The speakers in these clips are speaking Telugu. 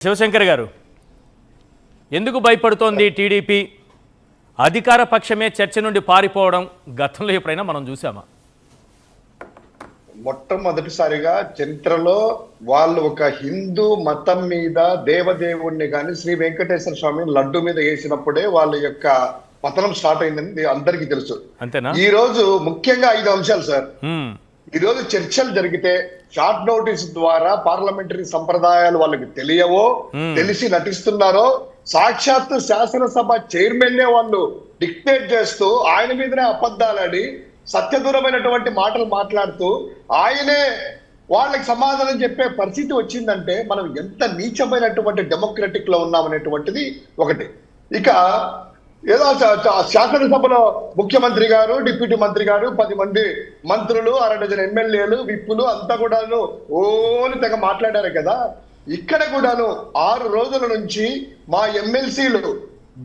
శివశంకర్ గారు, ఎందుకు భయపడుతోంది టీడీపీ? అధికార పక్షమే చర్చ నుండి పారిపోవడం గతంలో ఎప్పుడైనా మనం చూసామా? మొట్టమొదటిసారిగా చరిత్రలో వాళ్ళు ఒక హిందూ మతం మీద దేవదేవుణ్ణి కానీ శ్రీ వెంకటేశ్వర స్వామిని లడ్డు మీద వేసినప్పుడే వాళ్ళ యొక్క పతనం స్టార్ట్ అయిందని అందరికీ తెలుసు. అంతేనా? ఈ రోజు ముఖ్యంగా 5 అంశాలు సార్. ఈ రోజు చర్చలు జరిగితే షార్ట్ నోటీస్ ద్వారా పార్లమెంటరీ సంప్రదాయాలు వాళ్ళకి తెలియవో, తెలిసి నటిస్తున్నారో, సాక్షాత్తు శాసనసభ చైర్మన్నే వాళ్ళు డిక్టేట్ చేస్తూ ఆయన మీదనే అబద్ధాలని సత్యదూరమైనటువంటి మాటలు మాట్లాడుతూ ఆయనే వాళ్ళకి సమాధానం చెప్పే పరిస్థితి వచ్చిందంటే మనం ఎంత నీచమైనటువంటి డెమోక్రటిక్ లో ఉన్నామనేటువంటిది ఒకటి. ఇక ఏదో శాసనసభలో ముఖ్యమంత్రి గారు, డిప్యూటీ మంత్రి గారు, 10 మంది మంత్రులు, 6 డజన్ ఎమ్మెల్యేలు, విప్పులు అంతా కూడాను ఓని తెగ మాట్లాడారు కదా. ఇక్కడ కూడాను 6 రోజుల నుంచి మా ఎమ్మెల్సీలు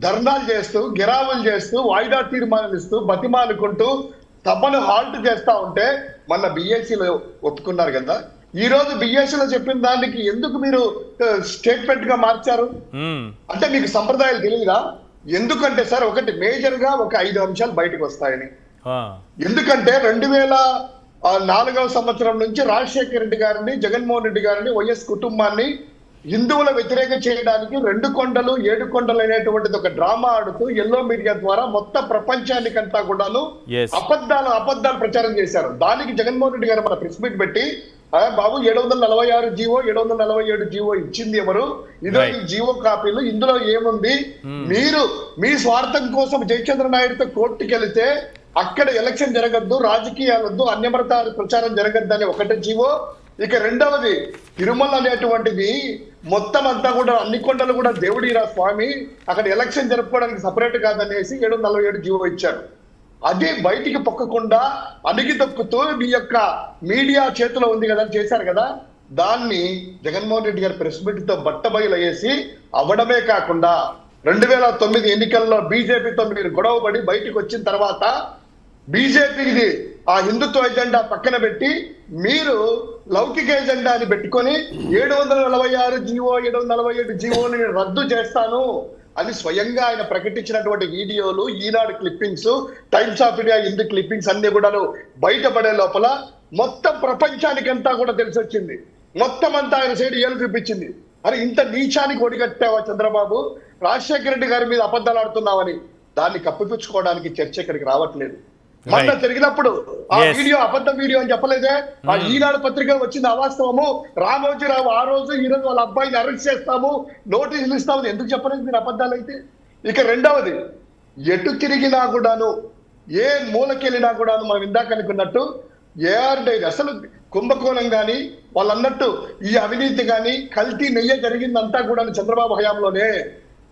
ధర్నాలు చేస్తూ, గిరావులు చేస్తూ, వాయిదా తీర్మానాలు ఇస్తూ, బతిమాలుకుంటూ సభను హాల్ట్ చేస్తా ఉంటే మొన్న బిఎస్సీలో ఒప్పుకున్నారు కదా. ఈ రోజు బిఎస్సీలో చెప్పిన దానికి ఎందుకు మీరు స్టేట్మెంట్ గా మార్చారు? అంటే మీకు సంప్రదాయాలు తెలియదా? ఎందుకంటే సార్, ఒకటి మేజర్ గా ఒక 5 అంశాలు బయటకు వస్తాయని. ఎందుకంటే 2004వ సంవత్సరం నుంచి రాజశేఖర రెడ్డి గారిని, జగన్మోహన్ రెడ్డి గారిని, వైఎస్ కుటుంబాన్ని హిందువుల వ్యతిరేక చేయడానికి 2 కొండలు 7 కొండలు అనేటువంటిది ఒక డ్రామా ఆడుతూ ఎల్లో మీడియా ద్వారా మొత్తం ప్రపంచానికంతా కూడాను అబద్ధాలు ప్రచారం చేశారు. దానికి జగన్మోహన్ రెడ్డి గారు మన ప్రెస్ మీట్ పెట్టి, బాబు 746 జీవో 747 జీవో ఇచ్చింది ఎవరు? ఇదో ఈ జీవో కాపీలు, ఇందులో ఏముంది? మీరు మీ స్వార్థం కోసం జయచంద్ర నాయుడుతో కోర్టుకి వెళితే అక్కడ ఎలక్షన్ జరగద్దు, రాజకీయాలొద్దు, అన్యమత ప్రచారం జరగద్దు అని ఒకటే జీవో. ఇక రెండవది, తిరుమల అనేటువంటిది మొత్తం అంతా కూడా అన్ని కొండలు కూడా దేవుడిరా స్వామి, అక్కడ ఎలక్షన్ జరుపుకోవడానికి సపరేట్ కాదనేసి 747 జీవో ఇచ్చారు. అది బయటికి పొక్కకుండా అణిగి తొక్కుతూ మీ యొక్క మీడియా చేతిలో ఉంది కదా చేశారు కదా. దాన్ని జగన్మోహన్ రెడ్డి గారి ప్రెస్ మీట్ తో బట్టబయలు అయ్యేసి అవడమే కాకుండా 2009 ఎన్నికల్లో బీజేపీతో మీరు గొడవపడి బయటికి వచ్చిన తర్వాత బీజేపీది ఆ హిందుత్వ ఎజెండా పక్కన పెట్టి మీరు లౌకిక ఎజెండా అని పెట్టుకొని 746 జీవో 747 జీవోని రద్దు చేస్తాను అని స్వయంగా ఆయన ప్రకటించినటువంటి వీడియోలు, Eenadu clippings, Times of India Hindu clippings అన్ని కూడా బయటపడే లోపల మొత్తం ప్రపంచానికంతా కూడా తెలిసి వచ్చింది. మొత్తం అంతా ఆయన సైడ్ ఏలు చూపించింది. అరే, ఇంత నీచానికి ఒడిగట్టావా చంద్రబాబు? రాజశేఖర రెడ్డి గారి మీద అబద్ధాలు ఆడుతున్నావని దాన్ని కప్పిపుచ్చుకోవడానికి చర్చ ఇక్కడికి రావట్లేదు. మొన్న జరిగినప్పుడు ఆ వీడియో అబద్ధ వీడియో అని చెప్పలేదే? ఆ ఈనాడు పత్రిక వచ్చింది అవాస్తవము, రామోజీరావు ఆ రోజు ఈ రోజు వాళ్ళ అబ్బాయిని అరెస్ట్ చేస్తాము, నోటీసులు ఇస్తామని ఎందుకు చెప్పలేదు మీరు అబద్ధాలు అయితే? ఇక రెండవది, ఎటు తిరిగినా కూడాను, ఏ మూలకెళ్ళినా కూడాను మనం ఇందాక అనుకున్నట్టు ఏఆర్ డైరీ అసలు కుంభకోణం కానీ వాళ్ళు అన్నట్టు ఈ అవినీతి కానీ కల్తీ నెయ్య జరిగిందంతా కూడా చంద్రబాబు హయాంలోనే,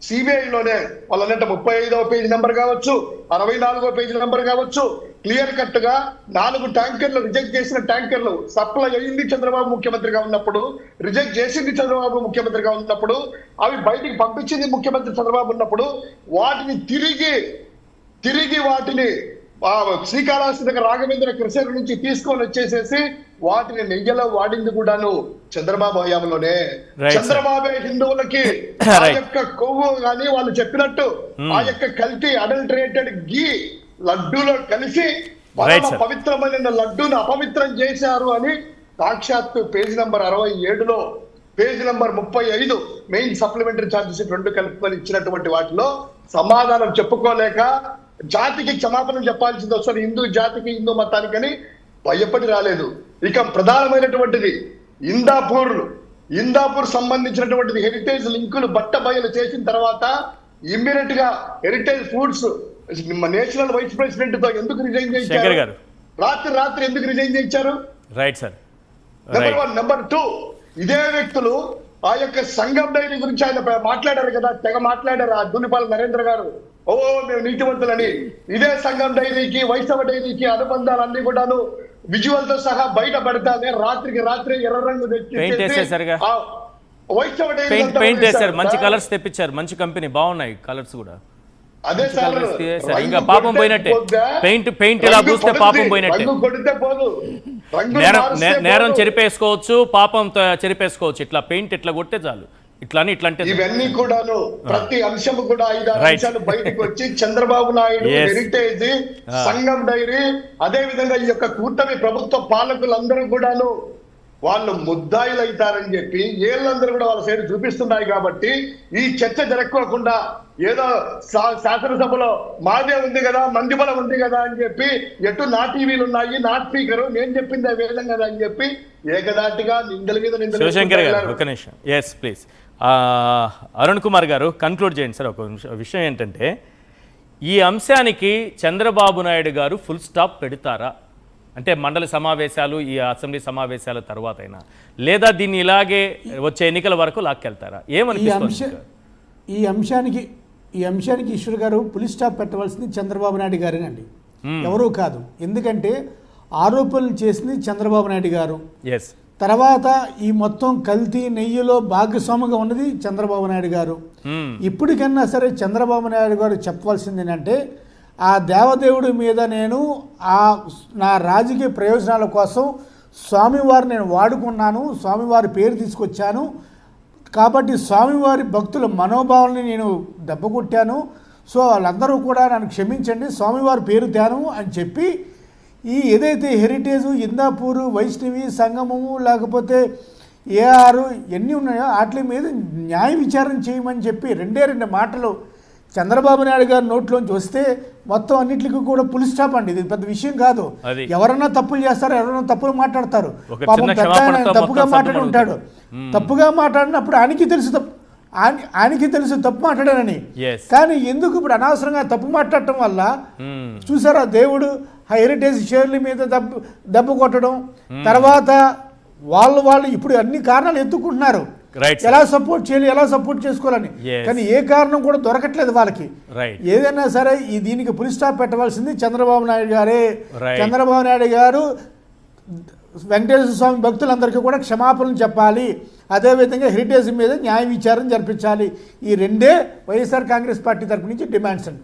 సిబిఐలోనే. వాళ్ళు అన్నట్టు 35వ పేజీ నెంబర్ కావచ్చు, 64వ పేజీ నెంబర్ కావచ్చు, క్లియర్ కట్ గా 4 ట్యాంకర్లు రిజెక్ట్ చేసిన ట్యాంకర్లు సప్లై అయ్యింది చంద్రబాబు ముఖ్యమంత్రిగా ఉన్నప్పుడు, రిజెక్ట్ చేసింది చంద్రబాబు ముఖ్యమంత్రిగా ఉన్నప్పుడు, అవి బయటికి పంపించింది ముఖ్యమంత్రి చంద్రబాబు ఉన్నప్పుడు, వాటిని తిరిగి వాటిని శ్రీకాళహస్తి దగ్గర రాఘవేంద్ర కృష్ణ నుంచి తీసుకొని వచ్చేసేసి వాటిని నెయ్యలో వాడింది కూడాను చంద్రబాబు హయాంలోనే. చంద్రబాబే హిందువులకి ఆ యొక్క కొవ్వు కానీ వాళ్ళు చెప్పినట్టు ఆ యొక్క కల్తీ అడల్టరేటెడ్ గీ లడ్డూలో కలిసి పవిత్రమైన లడ్డూను అపవిత్రం చేశారు అని సాక్షాత్తు పేజీ నంబర్ 67లో, page number 35 main supplementary charges 2 కలుపుకొని ఇచ్చినటువంటి వాటిలో సమాధానం చెప్పుకోలేక జాతికి క్షమాపణ చెప్పాల్సింది వస్తుంది. హిందూ జాతికి, హిందూ మతానికని భయపడి రాలేదు. ఇక ప్రధానమైనటువంటిది ఇందాపూర్ సంబంధించినటువంటిది హెరిటేజ్ లింకులు బట్టబయలు చేసిన తర్వాత ఇమ్మీడియట్ గా Heritage Foods national vice president తో ఎందుకు రిజైన్ చేయించారు? రాత్రి ఎందుకు రిజైన్ చేయించారు? Right sir. నెంబర్ 1. నెంబర్ 2, ఇదే వ్యక్తులు ఆ యొక్క సంఘం డైరీ గురించి ఆయన మాట్లాడారు కదా, తెగ మాట్లాడారు ఆ దునిపాల నరేంద్ర గారు. మేము నీతివంతులని. ఇదే సంఘం డైరీకి, వైష్ణవ డైరీకి అనుబంధాలన్నీ కూడాను విజువల్ తో సహా బయట పడతానే రాత్రికి రాత్రి ఎర్ర రంగు వైష్ణవ డైరీ మంచి కలర్స్ తెప్పించారు, మంచి కంపెనీ, బాగున్నాయి కలర్స్ కూడా. అదే సార్, ఇంకా పాపం పోయినట్టే. పెయింట్ ఇలా పూస్తే పాపం పోయినట్టే. నేరం చెరిపేసుకోవచ్చు, పాపం చెరిపేసుకోవచ్చు. ఇట్లా పెయింట్ ఇట్లా కొట్టే చాలు. ఇట్లాంటి ఇవన్నీ కూడాను ప్రతి అంశం కూడా 5-6 Right. అంశాలు బయటకు వచ్చి చంద్రబాబు నాయుడు Yes. హెరిటేజ్ సంఘం డైరీ అదే విధంగా ఈ యొక్క కూటమి ప్రభుత్వ పాలకులందరూ కూడాను వాళ్ళు ముద్దాయిలు అవుతారని చెప్పి ఏళ్ళందరూ కూడా వాళ్ళ సైడ్ చూపిస్తున్నాయి కాబట్టి ఈ చర్చ జరగకోకుండా ఏదో శాసనసభలో మాదే ఉంది కదా మంది బలం ఉంది కదా అని చెప్పి ఎటు నా టీవీలు ఉన్నాయి నా స్పీకరు నేను చెప్పింది వేదం కదా అని చెప్పి ఏకదాటిగా నిందల మీద శివశంకర్ గారు నిందలు ఒక నిమిషం. Yes please. అరుణ్ కుమార్ గారు కన్క్లూడ్ చేయండి సార్. ఒక విషయం ఏంటంటే ఈ అంశానికి చంద్రబాబు నాయుడు గారు ఫుల్ స్టాప్ పెడతారా? అంటే మండలి సమావేశాలు ఈ అసెంబ్లీ సమావేశాల తర్వాత అయినా, లేదా దీన్ని ఇలాగే వచ్చే ఎన్నికల వరకు లాక్కెళ్తారా? ఏమనిపిస్తుంది? ఈ అంశానికి ఈశ్వర్ గారు పులి స్టాప్ పెట్టవలసింది చంద్రబాబు నాయుడు గారేనండి, ఎవరూ కాదు. ఎందుకంటే ఆరోపణలు చేసింది చంద్రబాబు నాయుడు గారు. ఎస్. తర్వాత ఈ మొత్తం కల్తీ నెయ్యిలో భాగస్వామిగా ఉన్నది చంద్రబాబు నాయుడు గారు. ఇప్పటికన్నా సరే చంద్రబాబు నాయుడు గారు చెప్పవలసింది ఏంటంటే, ఆ దేవదేవుడి మీద నేను నా రాజకీయ ప్రయోజనాల కోసం స్వామివారిని నేను వాడుకున్నాను, స్వామివారి పేరు తీసుకొచ్చాను కాబట్టి స్వామివారి భక్తుల మనోభావాలని నేను దెబ్బకొట్టాను, సో వాళ్ళందరూ కూడా నన్ను క్షమించండి, స్వామివారి పేరు తేను అని చెప్పి ఈ ఏదైతే హెరిటేజు, ఇందాపూరు, వైష్ణవి, సంగమము, లేకపోతే ఏఆర్ ఎన్ని ఉన్నాయో వాటి మీద న్యాయ విచారణ చేయమని చెప్పి 2 మాటలు చంద్రబాబు నాయుడు గారి నోట్లోంచి వస్తే మొత్తం అన్నిటికీ కూడా పులి స్టాప్ అండి. ఇది పెద్ద విషయం కాదు. ఎవరన్నా తప్పులు చేస్తారు, ఎవరైనా తప్పులు మాట్లాడతారు. పాపం పెద్ద ఆయన తప్పుగా మాట్లాడి ఉంటాడు. తప్పుగా మాట్లాడినప్పుడు ఆయనకి తెలుసు తప్పు మాట్లాడానని. కానీ ఎందుకు ఇప్పుడు అనవసరంగా తప్పు మాట్లాడటం వల్ల చూసారా దేవుడు హెరిటేజ్ షేర్ల మీద దెబ్బ కొట్టడం, తర్వాత వాళ్ళు ఇప్పుడు అన్ని కారణాలు ఎత్తుకుంటున్నారు, ఎలా సపోర్ట్ చేయాలి, ఎలా సపోర్ట్ చేసుకోవాలని. కానీ ఏ కారణం కూడా దొరకట్లేదు వాళ్ళకి. ఏదైనా సరే దీనికి పులి స్టాప్ పెట్టవలసింది చంద్రబాబు నాయుడు గారే. చంద్రబాబు నాయుడు గారు వెంకటేశ్వర స్వామి భక్తులందరికీ కూడా క్షమాపణలు చెప్పాలి, అదేవిధంగా హెరిటేజ్ మీద న్యాయ విచారణ జరిపించాలి. ఈ 2 వైఎస్ఆర్ కాంగ్రెస్ పార్టీ తరపు నుంచి డిమాండ్స్ అండి.